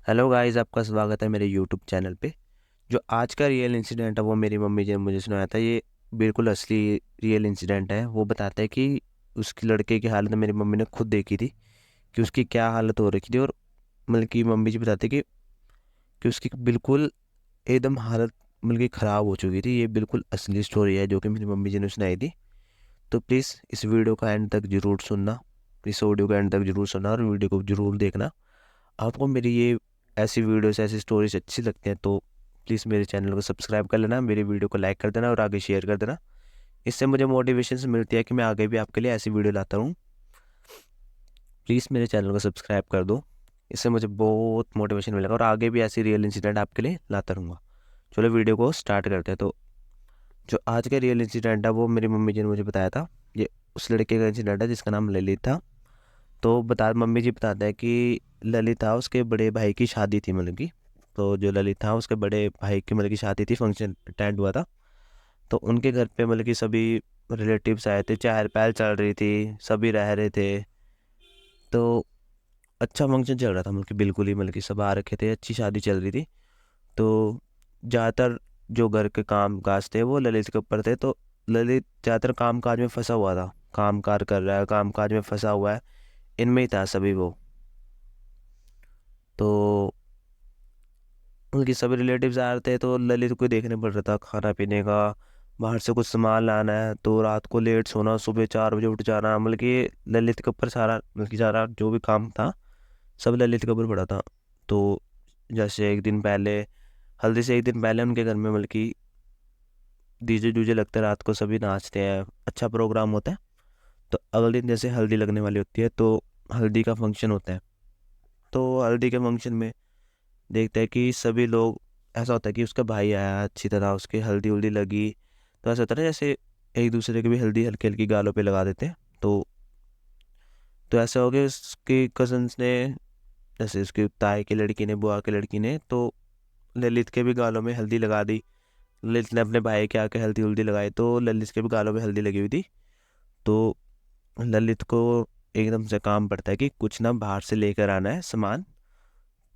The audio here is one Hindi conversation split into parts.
हेलो गाइस, आपका स्वागत है मेरे यूट्यूब चैनल पे। जो आज का रियल इंसिडेंट है वो मेरी मम्मी जी ने मुझे सुनाया था। ये बिल्कुल असली रियल इंसिडेंट है। वो बताता है कि उसकी लड़के की हालत मेरी मम्मी ने खुद देखी थी कि उसकी क्या हालत हो रखी थी। और मतलब कि मम्मी जी बताते कि उसकी बिल्कुल एकदम हालत मतलब कि ख़राब हो चुकी थी। ये बिल्कुल असली स्टोरी है जो कि मेरी मम्मी जी ने सुनाई थी। तो प्लीज़ इस वीडियो का एंड तक ज़रूर सुनना। इस ऑडियो का एंड तक ज़रूर सुनना और वीडियो को ज़रूर देखना। आपको मेरी ये ऐसी वीडियोस ऐसी स्टोरीज अच्छी लगती हैं तो प्लीज़ मेरे चैनल को सब्सक्राइब कर लेना, मेरी वीडियो को लाइक कर देना और आगे शेयर कर देना। इससे मुझे मोटिवेशन मिलती है कि मैं आगे भी आपके लिए ऐसी वीडियो लाता रहूँ। प्लीज़ मेरे चैनल को सब्सक्राइब कर दो। इससे मुझे बहुत मोटिवेशन मिलेगा और आगे भी ऐसी रियल इंसिडेंट आपके लिए लाता रहूँगा। चलो वीडियो को स्टार्ट करते हैं। तो जो आज का रियल इंसिडेंट है वो मेरी मम्मी जी ने मुझे बताया था। ये उस लड़के का इंसिडेंट है जिसका नाम ललित था। तो बता मम्मी जी बताते हैं कि ललित था, उसके बड़े भाई की शादी थी मतलब की। तो जो ललित था उसके बड़े भाई की मतलब की शादी थी, फंक्शन अटेंड हुआ था। तो उनके घर पे मतलब कि सभी रिलेटिव्स आए थे, चहल पहल चल रही थी, सभी रह रहे थे। तो अच्छा फंक्शन चल रहा था मतलब कि बिल्कुल ही मतलब कि सब आ रखे थे, अच्छी शादी चल रही थी। तो ज़्यादातर जो घर के काम काज थे वो ललित के ऊपर थे। तो ललित ज़्यादातर काम काज में फंसा हुआ था, काम कार कर रहा है, काम काज में फंसा हुआ है, इनमें ही था सभी वो। तो उनकी सभी रिलेटिव्स आ रहे थे तो ललित को ही देखने पड़ रहा था खाना पीने का, बाहर से कुछ सामान लाना है, तो रात को लेट सोना, सुबह 4 बजे उठ जाना। मतलब कि ललित के ऊपर सारा मतलब कि सारा जो भी काम था सब ललित के ऊपर पड़ा था। तो जैसे एक दिन पहले, हल्दी से एक दिन पहले उनके घर में मतलब कि डीजे डूजे लगते हैं, रात को सभी नाचते हैं, अच्छा प्रोग्राम होता है। तो अगले दिन जैसे हल्दी लगने वाली होती है तो हल्दी का फंक्शन होता है। तो हल्दी के फंक्शन में देखते हैं कि सभी लोग, ऐसा होता है कि उसका भाई आया, अच्छी तरह उसकी हल्दी उल्दी लगी। तो ऐसा होता है ना जैसे एक दूसरे की भी हल्दी हल्की हल्की गालों पे लगा देते हैं। तो ऐसा हो गया उसके कजन्स ने, जैसे उसकी ताई की लड़की ने, बुआ की लड़की ने, तो ललित के भी गालों में हल्दी लगा दी। ललित ने अपने भाई के आके हल्दी उल्दी लगाई तो ललित के भी गालों में हल्दी लगी हुई थी। तो ललित को एकदम से काम पड़ता है कि कुछ ना बाहर से लेकर आना है सामान।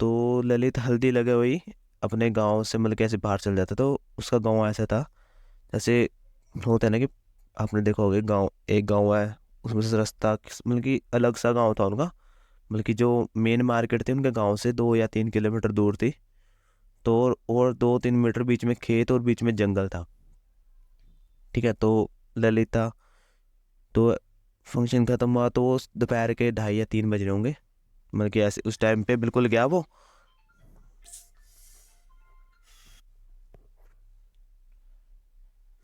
तो ललित हल्दी लगे हुई अपने गांव से मतलब कैसे बाहर चल जाता। तो उसका गांव ऐसा था जैसे होता है ना कि आपने देखा होगा, गांव एक गांव है, उसमें से रास्ता मतलब कि अलग सा गांव था उनका। मतलब कि जो मेन मार्केट थी उनके गांव से 2 या 3 किलोमीटर दूर थी। तो और 2-3 मीटर बीच में खेत और बीच में जंगल था। ठीक है। तो ललिता, तो फंक्शन खत्म हुआ तो वो दोपहर के 2:30 या 3 बज रहे होंगे। मतलब कि ऐसे उस टाइम पे बिल्कुल गया वो।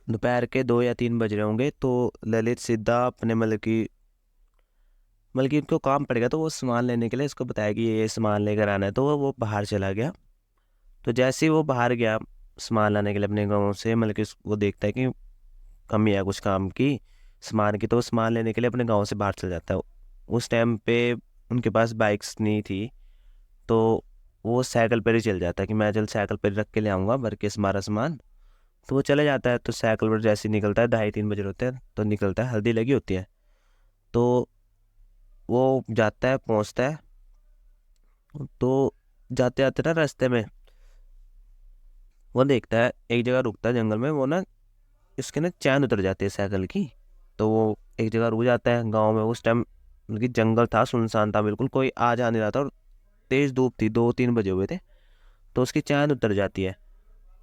दोपहर के 2 या 3 बज रहे होंगे तो ललित सीधा अपने मतलब कि उनको काम पड़ गया तो वो सामान लेने के लिए उसको बताया कि ये सामान लेकर आना है। तो वो बाहर चला गया। तो जैसे ही वो बाहर गया सामान लाने के लिए अपने गाँव से, मतलब कि वो देखता है कि कमी है कुछ काम की, सामान की, तो वो सामान लेने के लिए अपने गाँव से बाहर चल जाता है। उस टाइम पे उनके पास बाइक्स नहीं थी। तो वो साइकिल पर ही चल जाता है कि मैं चल साइकिल पर रख के ले आऊँगा भर के हमारा सामान। तो वो चले जाता है। तो साइकिल पर जैसे ही निकलता है, 2:30-3 बजे होते हैं तो निकलता है, हल्दी लगी होती है। तो वो जाता है, पहुंचता है। तो जाते जाते ना रास्ते में वो देखता है, एक जगह रुकता है जंगल में, वो ना इसके ना चैन उतर जाती है साइकिल की। तो वो एक जगह रुक जाता है गांव में। उस टाइम मतलब कि जंगल था, सुनसान था, बिल्कुल कोई आ जा नहीं रहा था और तेज धूप थी, 2-3 बजे हुए थे। तो उसकी चैन उतर जाती है।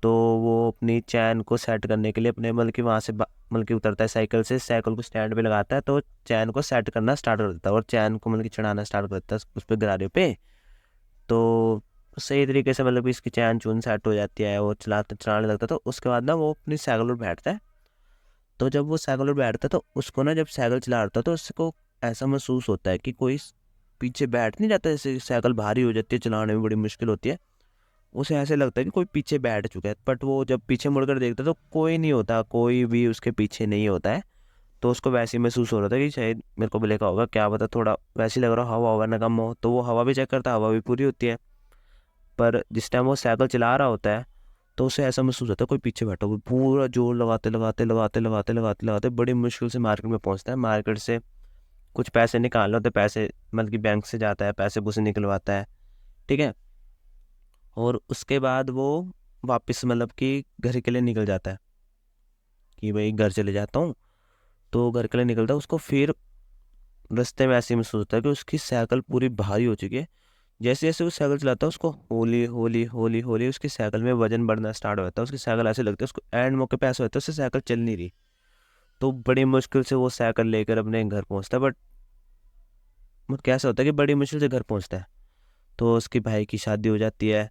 तो वो अपनी चैन को सेट करने के लिए अपने मतलब कि वहाँ से मतलब कि उतरता है साइकिल से, साइकिल को स्टैंड पे लगाता है, तो चैन को सेट करना स्टार्ट कर देता है और चैन को मतलब कि चढ़ाना स्टार्ट कर देता है उस पर गरारे पे। तो सही तरीके से मतलब कि इसकी चैन चून सेट हो जाती है, वो चलाने लगता है। तो उसके बाद ना वो अपनी साइकिल पर बैठता है। तो जब वो साइकिल पर बैठता है तो उसको ना, जब साइकिल चला रहा था तो उसको ऐसा महसूस होता है कि कोई पीछे बैठ नहीं जाता। जैसे साइकिल भारी हो जाती है, चलाने में बड़ी मुश्किल होती है, उसे ऐसे लगता है कि कोई पीछे बैठ चुका है। बट वो जब पीछे मुड़कर देखता है तो कोई नहीं होता, कोई भी उसके पीछे नहीं होता है। तो उसको वैसे ही महसूस हो रहा था कि शायद मेरे को भी लेखा होगा, क्या पता, थोड़ा वैसे ही लग रहा हो, हवा हवा ना कम हो। तो वो हवा भी चेक करता है, हवा भी पूरी होती है। पर जिस टाइम वो साइकिल चला रहा होता है तो उसे ऐसा महसूस होता है कोई पीछे बैठा हुआ। पूरा जोर लगाते लगाते लगाते लगाते लगाते लगाते बड़ी मुश्किल से मार्केट में पहुंचता है। मार्केट से कुछ पैसे निकालने होते हैं, पैसे मतलब कि बैंक से जाता है, पैसे पूसे निकलवाता है। ठीक है। और उसके बाद वो वापस मतलब कि घर के लिए निकल जाता है कि भाई घर चले जाता हूँ। तो घर के लिए निकलता है, उसको फिर रास्ते में ऐसे महसूस होता है कि उसकी साइकिल पूरी भारी हो चुकी है। जैसे जैसे वो साइकिल चलाता है उसको होली होली होली होली उसकी साइकिल में वजन बढ़ना स्टार्ट हो जाता है। उसकी साइकिल ऐसे लगती है उसको एंड मौके पे ऐसा होता है उससे साइकिल चल नहीं रही। तो बड़ी मुश्किल से वो साइकिल लेकर अपने घर पहुंचता है, बट कैसा होता है कि बड़ी मुश्किल से घर पहुंचता है। तो उसकी भाई की शादी हो जाती है,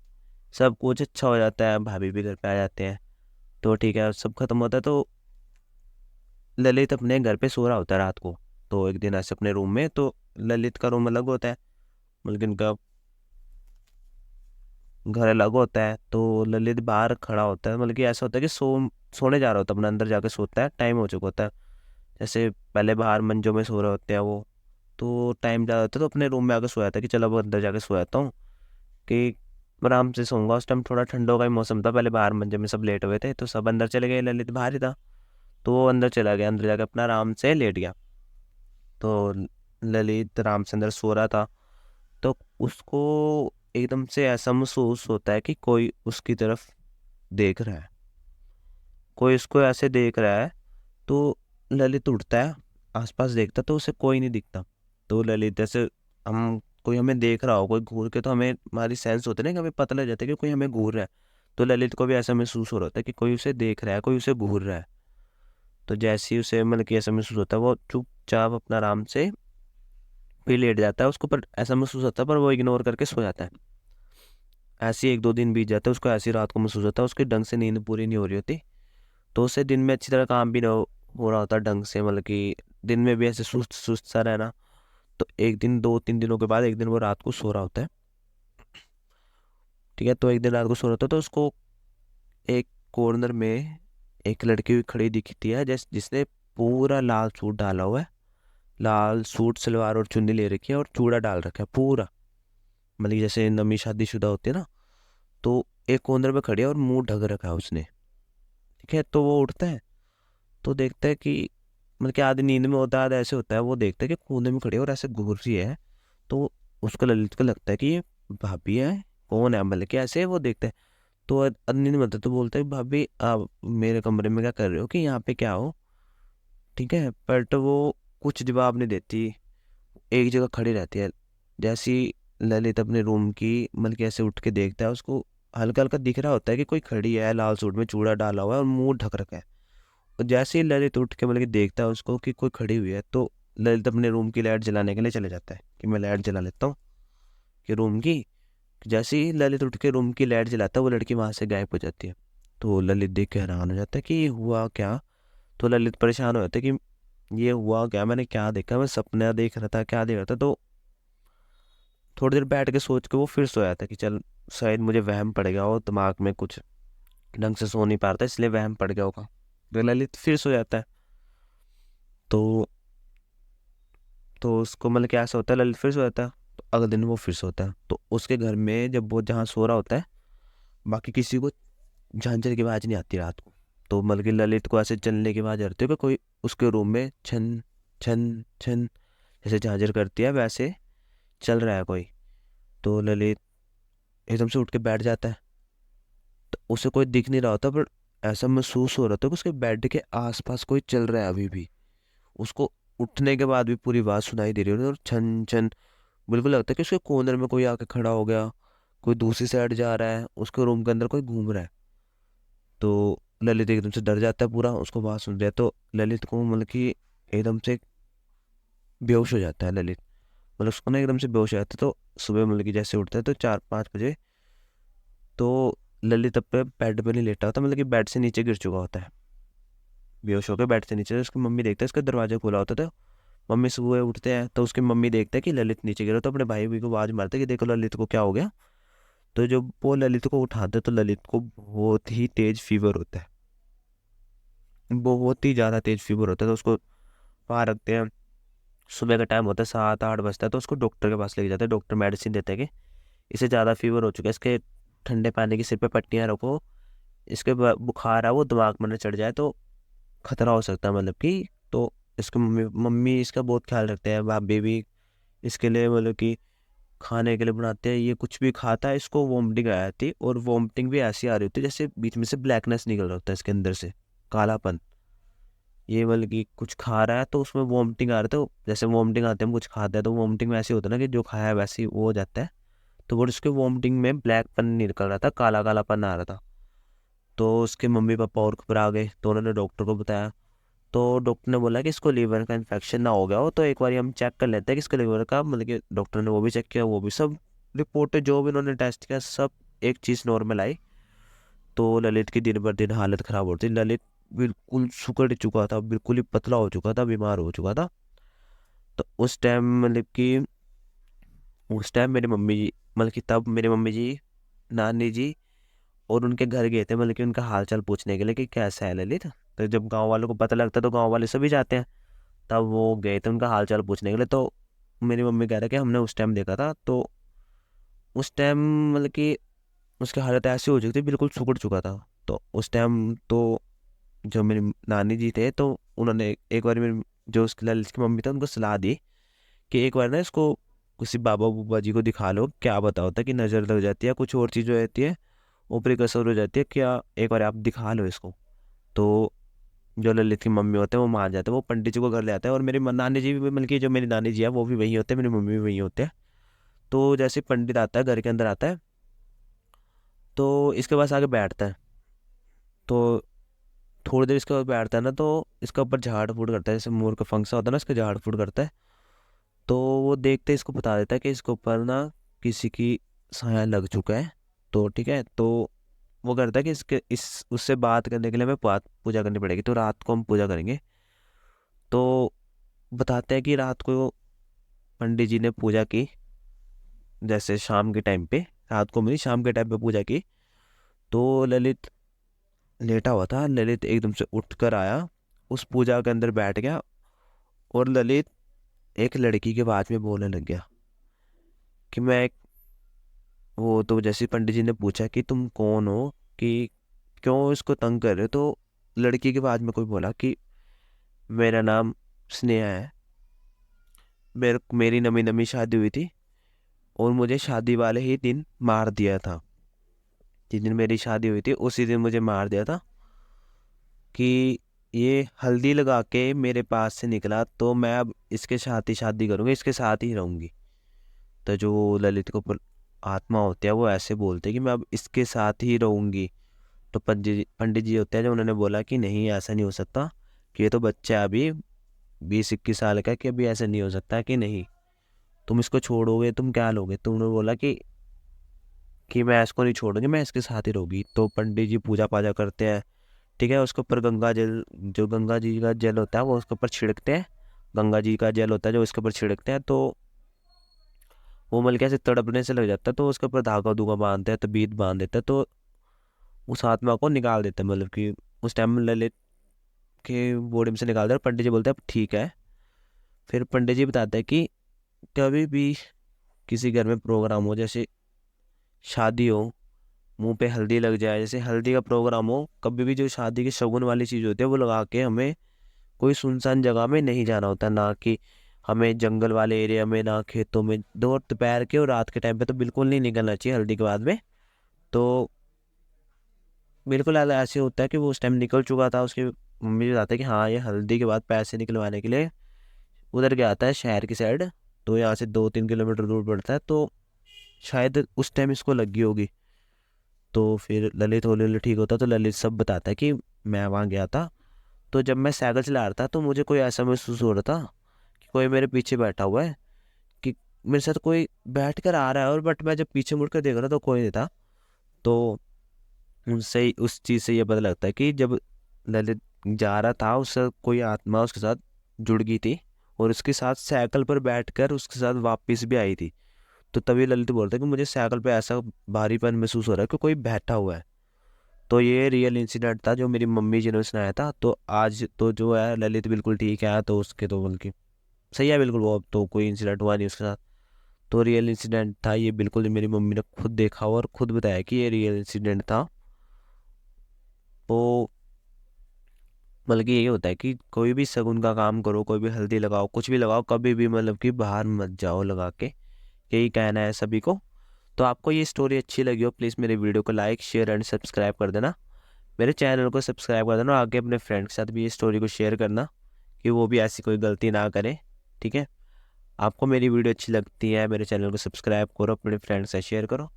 सब कुछ अच्छा हो जाता है, भाभी भी घर पे आ जाते हैं। तो ठीक है, सब खत्म होता है। तो ललित अपने घर पे सो रहा होता है रात को। तो एक दिन ऐसे अपने रूम में, तो ललित का रूम अलग होता है, मतलब कि उनका घर अलग होता है। तो ललित बाहर खड़ा होता है, मतलब कि ऐसा होता है कि सोने जा रहा होता है, अपने अंदर जाके सोता है, टाइम हो चुका होता है। जैसे पहले बाहर मंजों में सो रहे होते हैं वो, तो टाइम ज़्यादा होता है तो अपने रूम में आके सो जाता है कि चलो अब अंदर जाके सो जाता हूँ कि आराम से सोऊंगा। उस टाइम थोड़ा ठंडों का ही मौसम था, पहले बाहर मंजे में सब लेट हुए थे, तो सब अंदर चले गए, ललित बाहर ही था। तो वो अंदर चला गया, अंदर जाके अपना आराम से लेट गया। तो ललित आराम से अंदर सो रहा था। तो उसको एकदम से ऐसा महसूस होता है कि कोई उसकी तरफ देख रहा है, कोई उसको ऐसे देख रहा है। तो ललित उठता है, आसपास देखता तो उसे कोई नहीं दिखता। तो ललित जैसे, हम कोई हमें देख रहा हो कोई घूर के, तो हमें हमारी सेंस होते ना कि हमें पता लग जाता है कि कोई हमें घूर रहा है। तो ललित को भी ऐसा महसूस हो रहा था कि कोई उसे देख रहा है, कोई उसे घूर रहा है। तो जैसे ही उसे मतलब कि ऐसा महसूस होता है, वो चुपचाप अपना आराम से फिर लेट जाता है। उसको पर ऐसा महसूस होता है, पर वो इग्नोर करके सो जाता है। ऐसे ही 1-2 दिन बीत जाते हैं, उसको ऐसी रात को महसूस होता है उसकी ढंग से नींद पूरी नहीं हो रही होती। तो उसे दिन में अच्छी तरह काम भी ना हो रहा होता ढंग से, मतलब कि दिन में भी ऐसे सुस्त सुस्त सा रहना। तो एक दिन 2-3 दिनों के बाद एक दिन वो रात को सो रहा होता है। ठीक है, तो एक दिन रात को सो रहा होता है, तो उसको एक कॉर्नर में एक लड़की भी खड़ी दिखती है, जिसने पूरा लाल सूट डाला हुआ है। लाल सूट सलवार और चुन्नी ले रखी है और चूड़ा डाल रखा है पूरा, मतलब कि जैसे नमी शादीशुदा होती है ना। तो एक कॉर्नर में खड़ी है और मुंह ढक रखा है उसने। ठीक है, तो वो उठता है, तो देखता है कि मतलब कि आधी नींद में होता है आधा ऐसे होता है, वो देखता है कि कोने में खड़ी है और ऐसे घूर रही है। तो उसको ललित को लगता है कि ये भाभी है, कौन है, मतलब कि ऐसे वो देखता है। तो नींद में होता है, तो बोलता है भाभी आप मेरे कमरे में क्या कर रहे हो, कि यहाँ पे क्या हो। ठीक है, बट वो कुछ जवाब नहीं देती, एक जगह खड़ी रहती है। जैसी ललित अपने रूम की मतलब कि ऐसे उठ के देखता है, उसको हल्का हल्का दिख रहा होता है कि कोई खड़ी है, लाल सूट में चूड़ा डाला हुआ है और मुंह ढक रखा है। और जैसे ही ललित उठ के मतलब कि देखता है उसको कि कोई खड़ी हुई है, तो ललित अपने रूम की लाइट जलाने के लिए चले जाता है कि मैं लाइट जला लेता हूँ कि रूम की। जैसे ही ललित उठ के रूम की लाइट जलाता है, वो लड़की वहां से गायब हो जाती है। तो ललित देख के हैरान हो जाता है कि ये हुआ क्या। तो ललित परेशान हो जाता है कि ये हुआ क्या, मैंने क्या देखा, मैं सपना देख रहा था, क्या देख रहा था। तो थोड़ी देर बैठ के सोच के वो फिर सोया था कि चल शायद मुझे वहम पड़ गया हो, दिमाग में कुछ ढंग से सो नहीं पा रहा था इसलिए वहम पड़ गया होगा। तो ललित फिर सो जाता है। तो उसको मतलब क्या ऐसा होता है, ललित फिर सो जाता है। तो अगले दिन वो फिर सोता है, तो उसके घर में जब वो जहाँ सो रहा होता है, बाकी किसी को झांझर की आवाज़ नहीं आती रात को। तो मतलब कि ललित को ऐसे चलने की आवाज़ आती है कि कोई उसके रूम में छन छन छन जैसे झांझर करती है वैसे चल रहा है कोई। तो ललित एकदम से उठ के बैठ जाता है। तो उसे कोई दिख नहीं रहा होता, पर ऐसा महसूस हो रहा था कि उसके बेड के आसपास कोई चल रहा है अभी भी। उसको उठने के बाद भी पूरी आवाज़ सुनाई दे रही है और छन छन, बिल्कुल लगता है कि उसके कॉर्नर में कोई आके खड़ा हो गया, कोई दूसरी साइड जा रहा है, उसके रूम के अंदर कोई घूम रहा है। तो ललित एकदम से डर जाता है पूरा, उसको आवाज़ सुन रहा है। तो ललित को मतलब कि एकदम से बेहोश हो जाता है ललित, मतलब उसको ना एकदम से बेहोश हो जाता है। तो सुबह मतलब कि जैसे उठता है तो 4-5 बजे, तो ललित अब बेड पे नहीं लेटा होता, मतलब कि बेड से नीचे गिर चुका होता है बेहोश होकर। बेड से नीचे तो उसकी मम्मी देखते है उसका दरवाजा खुला होता था। मम्मी सुबह उठते हैं तो उसकी मम्मी देखते हैं कि ललित नीचे गिरा, तो अपने भाई भी को आवाज़ मारते हैं कि देखो ललित को क्या हो गया। तो जब वो ललित को उठाते तो ललित को बहुत ही तेज फीवर होता है, बहुत ही ज़्यादा तेज फीवर होता है। तो उसको वहाँ रखते हैं, सुबह का टाइम होता है, 7-8 बजता है। तो उसको डॉक्टर के पास लेके जाते हैं, डॉक्टर मेडिसिन देते हैं कि इसे ज़्यादा फीवर हो चुका है, इसके ठंडे पानी की सिर पे पट्टियाँ रखो, इसके बुखार है वो दिमाग में न चढ़ जाए तो खतरा हो सकता है, मतलब कि। तो इसके मम्मी मम्मी इसका बहुत ख्याल रखते हैं, भाभी भी इसके लिए मतलब कि खाने के लिए बनाते हैं, ये कुछ भी खाता है इसको वॉमिटिंग आ जाती, और वॉमिटिंग भी ऐसी आ रही होती है जैसे बीच में से ब्लैकनेस निकल रहा होता है इसके अंदर से, कालापन। ये मतलब कि कुछ खा रहा है तो उसमें वॉमिटिंग आ रहा है, तो जैसे वॉमिटिंग आते हैं, हम कुछ खाते हैं तो वॉमिटिंग में ऐसे होता है ना कि जो खाया है वैसे ही वो हो जाता है। तो वो उसके वॉमिटिंग में ब्लैकपन निकल रहा था, काला कालापन आ रहा था। तो उसके मम्मी पापा और घबरा गए, तो उन्होंने डॉक्टर को बताया। तो डॉक्टर ने बोला कि इसको लीवर का इन्फेक्शन ना हो गया हो, तो एक बार हम चेक कर लेते हैं कि इसका लीवर का, मतलब कि डॉक्टर ने वो भी चेक किया, वो भी सब रिपोर्टें जो भी उन्होंने टेस्ट किया सब एक चीज़ नॉर्मल आई। तो ललित की दिन बर दिन हालत ख़राब हो रही थी। ललित बिल्कुल सुकड़ चुका था, बिल्कुल ही पतला हो चुका था, बीमार हो चुका था। तो उस टाइम मतलब कि उस टाइम मेरी मम्मी जी, मतलब कि तब मेरी मम्मी जी, नानी जी और उनके घर गए थे, मतलब कि उनका हाल चाल पूछने के लिए कि कैसा है ललित। तो जब गांव वालों को पता लगता है तो गांव वाले सभी जाते हैं, तब वो गए थे उनका हाल चाल पूछने के लिए। तो मेरी मम्मी कह रहे कि हमने उस टाइम देखा था, तो उस टाइम मतलब कि उसकी हालत ऐसी हो चुकी थी, बिल्कुल सुकड़ चुका था। तो उस टाइम तो जो मेरी नानी जी थे, तो उन्होंने एक बार मेरी, जो उसकी ललित की मम्मी था, उनको सलाह दी कि एक बार ना इसको किसी बाबा बुबा जी को दिखा लो, क्या बता होता है कि नज़र लग जाती है, कुछ और चीज़ हो जाती है, ऊपरी कसर हो जाती है, क्या एक बार आप दिखा लो इसको। तो जो ललित की मम्मी होते हैं वो मान जाते हैं, वो पंडित जी को घर ले आते हैं, और मेरी नानी जी भी, मतलब कि जो मेरी नानी जी है वो भी वहीं होते हैं, मेरी मम्मी भी वहीं होते हैं। तो जैसे पंडित आता है घर के अंदर आता है, तो इसके पास आके बैठता है। तो थोड़ी देर इसके पास बैठता है ना, तो इसके ऊपर झाड़ फूड करता है, जैसे मोर का फंक्शन होता है ना, इसका झाड़ फूड करता है। तो वो देखते ही इसको बता देता है कि इसके ऊपर ना किसी की साया लग चुका है। तो ठीक है, तो वो करता है कि इसके इस उससे बात करने के लिए हमें पूजा करनी पड़ेगी, तो रात को हम पूजा करेंगे। तो बताते हैं कि रात को पंडित जी ने पूजा की, जैसे शाम के टाइम पे, रात को मेरी शाम के टाइम पे पूजा की। तो ललित लेटा हुआ था, ललित एकदम से उठ कर आया, उस पूजा के अंदर बैठ गया, और ललित एक लड़की के बात में बोलने लग गया कि मैं वो, तो जैसे पंडित जी ने पूछा कि तुम कौन हो, कि क्यों इसको तंग कर रहे हो, तो लड़की के बाद में कोई बोला कि मेरा नाम स्नेहा है, मेरी नवी नवी शादी हुई थी, और मुझे शादी वाले ही दिन मार दिया था। जिस दिन मेरी शादी हुई थी उसी दिन मुझे मार दिया था, कि ये हल्दी लगा के मेरे पास से निकला, तो मैं अब इसके साथ ही शादी करूँगी, इसके साथ ही रहूँगी। तो जो ललित को आत्मा होती है वो ऐसे बोलते हैं कि मैं अब इसके साथ ही रहूँगी। तो पंडित जी होते हैं जो, उन्होंने बोला कि नहीं ऐसा नहीं हो सकता, कि ये तो बच्चा है अभी 20-21 साल का, कि अभी ऐसा नहीं हो सकता, कि नहीं तुम इसको छोड़ोगे, तुम क्या लोगे। तो उन्होंने बोला कि मैं इसको नहीं छोड़ूंगी, मैं इसके साथ ही रहूंगी। तो पंडित जी पूजा पाजा करते हैं, ठीक है, उसके ऊपर गंगा जल, जो गंगा जी का जल होता है वो उसके ऊपर छिड़कते हैं, गंगा जी का जल होता है जो उसके ऊपर छिड़कते हैं। तो वो मल कैसे तड़पने से लग जाता है, तो उसके ऊपर धागा धुगा बांधते हैं, तबीत बांध देते हैं, तो उस आत्मा को निकाल देते हैं, मतलब कि उस टाइम ललित के बॉडी में से निकाल देते हैं। पंडित जी बोलते हैं ठीक है। फिर पंडित जी बताते हैं कि कभी भी किसी घर में प्रोग्राम हो, जैसे शादी हो, मुंह पे हल्दी लग जाए, जैसे हल्दी का प्रोग्राम हो, कभी भी जो शादी की शगुन वाली चीज़ होती है वो लगा के हमें कोई सुनसान जगह में नहीं जाना होता, ना कि हमें जंगल वाले एरिया में, ना खेतों में, दोपहर के और रात के टाइम पे तो बिल्कुल नहीं निकलना चाहिए हल्दी के बाद में। तो बिल्कुल ऐसे होता है कि वो उस टाइम निकल चुका था, उसकी मम्मी बताते हैं कि हाँ ये हल्दी के बाद पैसे निकलवाने के लिए उधर गया था शहर की साइड, तो यहाँ से 2-3 किलोमीटर दूर पड़ता है, तो शायद उस टाइम इसको लगी होगी। तो फिर ललित हौली हौली ठीक होता, तो ललित सब बताता है कि मैं वहाँ गया था, तो जब मैं साइकिल चला रहा था तो मुझे कोई ऐसा महसूस हो रहा था कि कोई मेरे पीछे बैठा हुआ है, कि मेरे साथ कोई बैठ कर आ रहा है, और बट मैं जब पीछे मुड़ कर देख रहा तो कोई नहीं था। तो उनसे उस चीज़ से ये पता लगता है कि जब ललित जा रहा था, उससे कोई आत्मा उसके साथ जुड़ गई थी, और उसके साथ साइकिल पर बैठकर उसके साथ वापस भी आई थी। तो तभी ललित बोलता है कि मुझे साइकिल पे ऐसा भारीपन महसूस हो रहा है कि कोई बैठा हुआ है। तो ये रियल इंसिडेंट था जो मेरी मम्मी जी ने सुनाया था। तो आज तो जो है ललित बिल्कुल ठीक है, तो उसके तो बल्कि सही है बिल्कुल, वो अब तो कोई इंसिडेंट हुआ नहीं उसके साथ। तो रियल इंसिडेंट था ये, बिल्कुल मेरी मम्मी ने खुद देखा और खुद बताया कि ये रियल इंसिडेंट था। तो बल्कि यही होता है कि कोई भी शगुन का काम करो, कोई भी हल्दी लगाओ, कुछ भी लगाओ, कभी भी मतलब कि बाहर मत जाओ लगा के, यही कहना है सभी को। तो आपको ये स्टोरी अच्छी लगी हो, प्लीज़ मेरे वीडियो को लाइक शेयर एंड सब्सक्राइब कर देना, मेरे चैनल को सब्सक्राइब कर देना, और आगे अपने फ्रेंड के साथ भी ये स्टोरी को शेयर करना कि वो भी ऐसी कोई गलती ना करे। ठीक है, आपको मेरी वीडियो अच्छी लगती है, मेरे चैनल को सब्सक्राइब करो, अपने फ्रेंड से शेयर करो।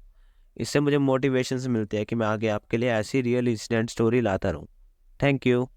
इससे मुझे मोटिवेशन मिलती है कि मैं आगे आपके लिए ऐसी रियल इंसिडेंट स्टोरी लाता रहूँ। Thank you.